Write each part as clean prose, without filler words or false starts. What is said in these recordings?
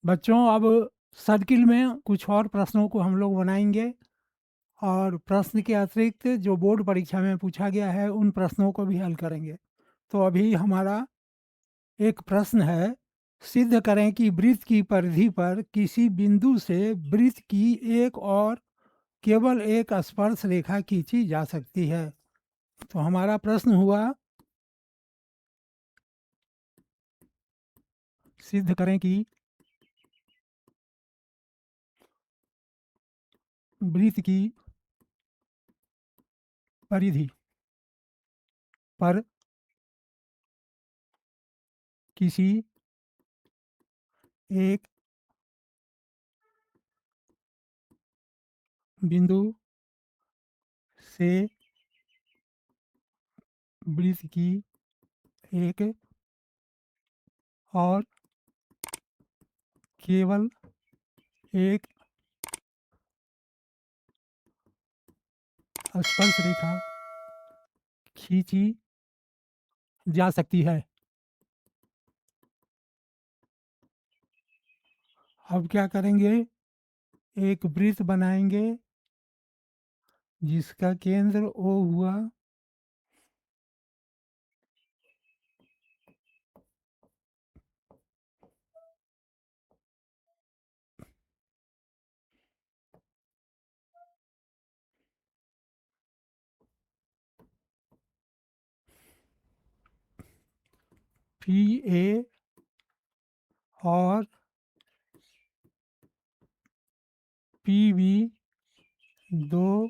बच्चों, अब सर्किल में कुछ और प्रश्नों को हम लोग बनाएंगे और प्रश्न के अतिरिक्त जो बोर्ड परीक्षा में पूछा गया है उन प्रश्नों को भी हल करेंगे। तो अभी हमारा एक प्रश्न है, सिद्ध करें कि वृत्त की परिधि पर किसी बिंदु से वृत्त की एक और केवल एक स्पर्श रेखा खींची जा सकती है। तो हमारा प्रश्न हुआ, सिद्ध करें कि वृत्त की परिधि पर किसी एक बिंदु से वृत्त की एक और केवल एक स्पर्श रेखा खींची जा सकती है। अब क्या करेंगे, एक वृत्त बनाएंगे जिसका केंद्र O हुआ, PA और PB दो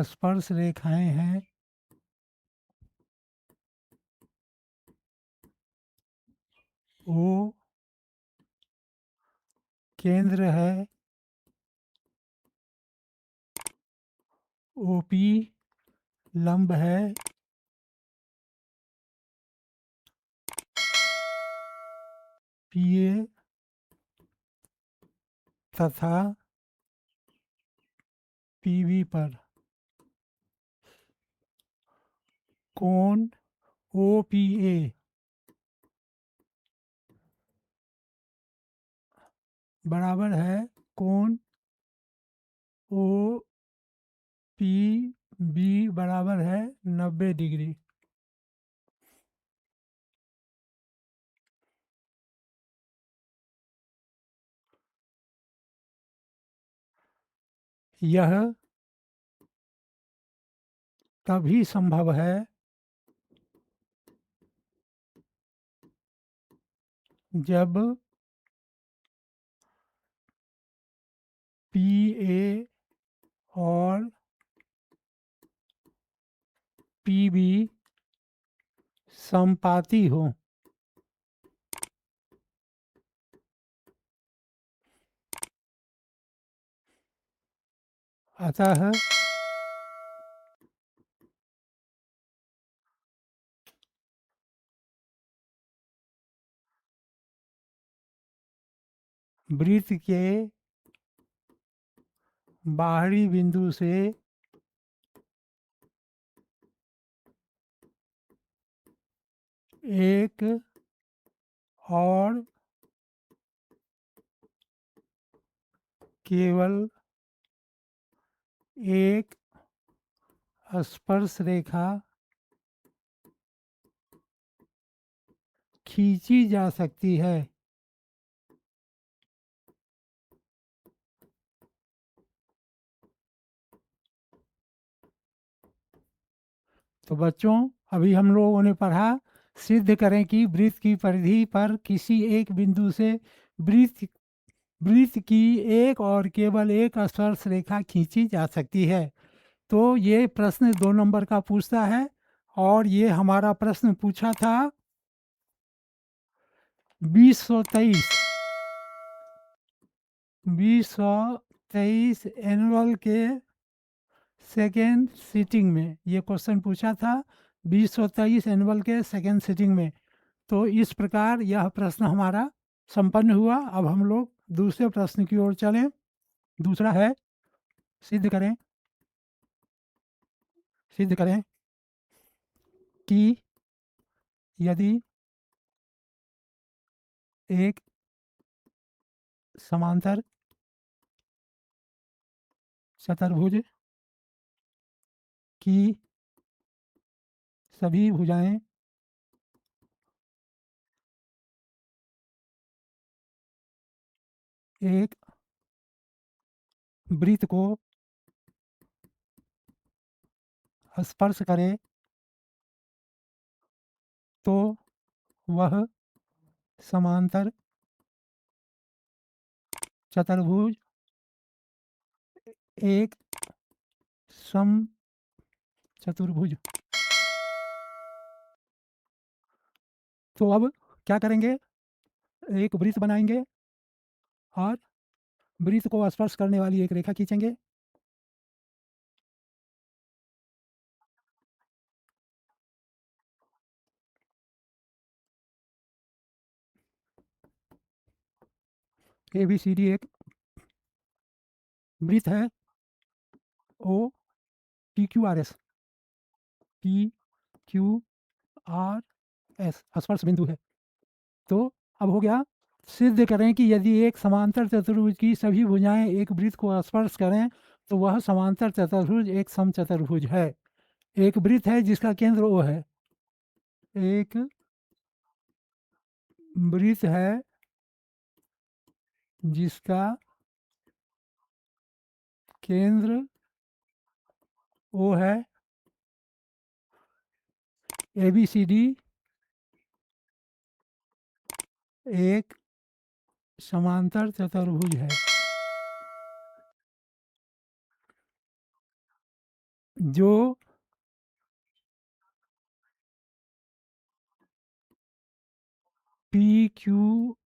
स्पर्श रेखाएं हैं। O केंद्र है, OP लंब है, PA तथा PB पर कोण OPA बराबर है कोण OPB बराबर है 90 डिग्री। यह तभी संभव है जब PA और PB समपाती हो। अतः वृत्त के बाहरी बिंदु से एक और केवल एक स्पर्श रेखा खींची जा सकती है। तो बच्चों, अभी हम लोगों ने पढ़ा, सिद्ध करें कि वृत्त की परिधि पर किसी एक बिंदु से वृत्त वृत्त की एक और केवल एक स्पर्श रेखा खींची जा सकती है। तो ये प्रश्न 2 नंबर का पूछता है और ये हमारा प्रश्न पूछा था 2023 2023 एनुअल के सेकेंड सीटिंग में ये क्वेश्चन पूछा था, 2023 एनुअल के सेकेंड सीटिंग में। तो इस प्रकार यह प्रश्न हमारा संपन्न हुआ। अब हम लोग दूसरे प्रश्न की ओर चलें। दूसरा है, सिद्ध करें कि यदि एक समांतर चतुर्भुज की सभी भुजाएं एक वृत्त को स्पर्श करें तो वह समांतर चतुर्भुज एक सम चतुर्भुज। तो अब क्या करेंगे, एक वृत्त बनाएंगे और वृत्त को स्पर्श करने वाली एक रेखा खींचेंगे। ए बी सी डी एक वृत्त है। O P Q R S, P Q R S स्पर्श बिंदु है। तो अब हो गया, सिद्ध करें कि यदि एक समांतर चतुर्भुज की सभी भुजाएं एक वृत्त को स्पर्श करें तो वह समांतर चतुर्भुज एक समचतुर्भुज है। एक वृत्त है जिसका केंद्र ओ है, एक वृत्त है जिसका केंद्र ओ है। ए बी सी डी एक समांतर चतुर्भुज है जो पी क्यू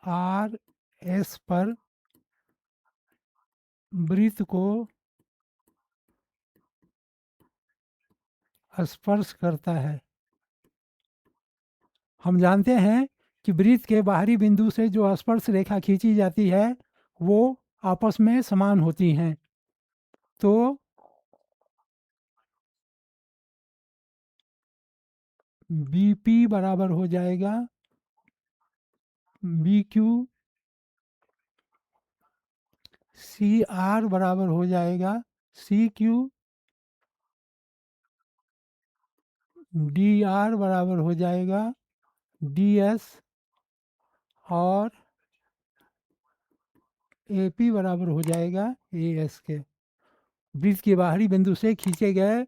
आर एस पर वृत्त को स्पर्श करता है। हम जानते हैं कि वृत्त के बाहरी बिंदु से जो स्पर्श रेखा खींची जाती है वो आपस में समान होती हैं। तो बी पी बराबर हो जाएगा बी क्यू, सी आर बराबर हो जाएगा सी क्यू, डी आर बराबर हो जाएगा डी एस और ए पी बराबर हो जाएगा ए एस के। वृत्त के बाहरी बिंदु से खींचे गए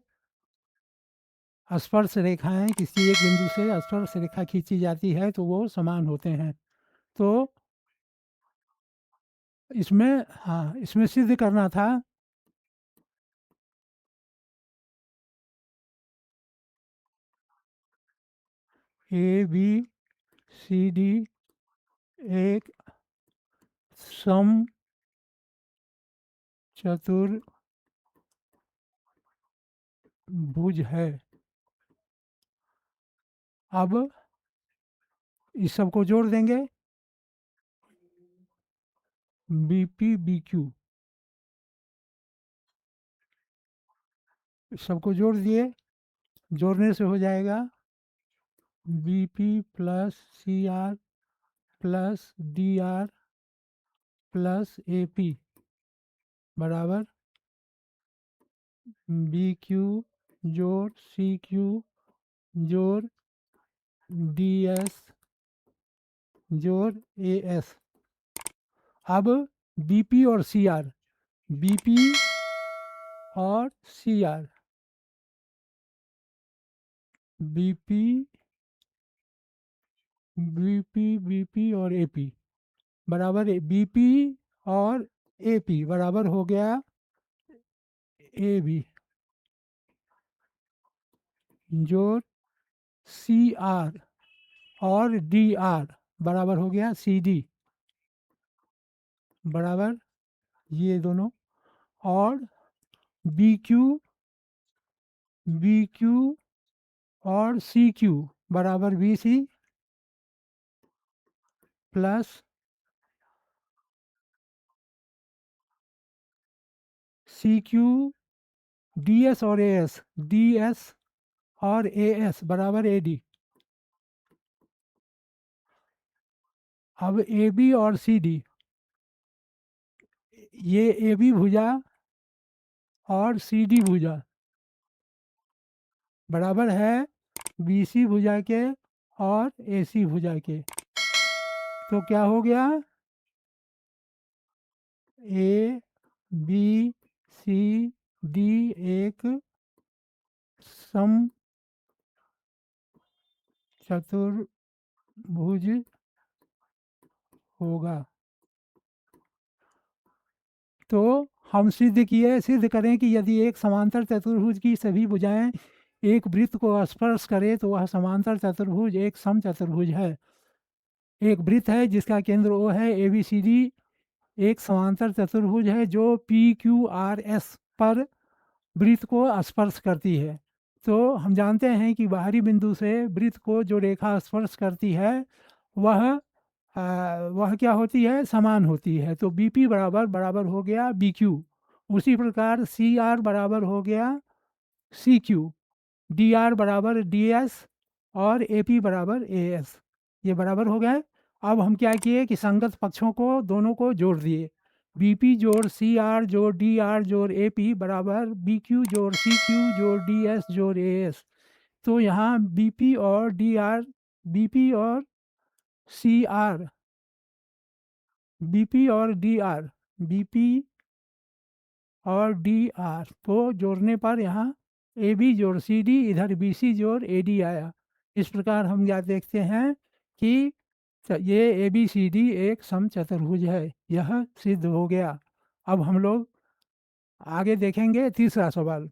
स्पर्श रेखाएं, किसी एक बिंदु से स्पर्श रेखा खींची जाती है तो वो समान होते हैं। तो इसमें, हाँ, इसमें सिद्ध करना था ए बी सी डी एक सम चतुर्भुज है। अब इस सब को जोड़ देंगे, बी पी बी क्यू सबको जोड़ दिए, जोड़ने से हो जाएगा B P plus C R plus D R plus A P बराबर बी क्यू जोड़ सी क्यू जोड़ डी एस जोड़ ए एस। अब बी पी और सी आर, बी पी और C R, B P B P और A P बराबर B P और ए पी बराबर हो गया ए बी जोड़ सी आर और डी आर बराबर हो गया सी डी बराबर ये दोनों, और बी क्यू और सी क्यू बराबर B C plus C Q D S और ए एस, डी एस और ए एस बराबर ए डी। अब ए बी और सी डी, ये ए बी भुजा और सी डी भुजा बराबर है बी सी भुजा के और ए सी भुजा के। तो क्या हो गया, ए बी सी डी एक सम चतुर्भुज होगा। तो हम सिद्ध करें कि यदि एक समांतर चतुर्भुज की सभी भुजाएं एक वृत्त को स्पर्श करे तो वह समांतर चतुर्भुज एक सम चतुर्भुज है। एक वृत्त है जिसका केंद्र ओ है, ए बी सी डी एक समांतर चतुर्भुज है जो पी क्यू आर एस पर वृत्त को स्पर्श करती है। तो हम जानते हैं कि बाहरी बिंदु से वृत्त को जो रेखा स्पर्श करती है वह वह क्या होती है, समान होती है। तो बी पी बराबर बराबर हो गया बी क्यू। उसी प्रकार सी आर बराबर हो गया सी क्यू, डी आर बराबर डी एस और ए पी बराबर ए एस। ये बराबर हो गए। अब हम क्या किए कि संगत पक्षों को दोनों को जोड़ दिए। बी पी जोड़ सी आर जोड़ डी आर जोड़ ए पी बराबर बी क्यू जोड़ सी क्यू जोड़ डी एस जोड़ ए एस। तो यहाँ बी पी और डी आर, बी पी और सी आर, बी पी और डी आर, बी पी और डी आर को जोड़ने पर यहाँ ए बी जोड़ सी डी, इधर बी सी जोड़ ए डी आया। इस प्रकार हम क्या देखते हैं कि ये ए बी सी डी एक समचतुर्भुज है, यह सिद्ध हो गया। अब हम लोग आगे देखेंगे तीसरा सवाल।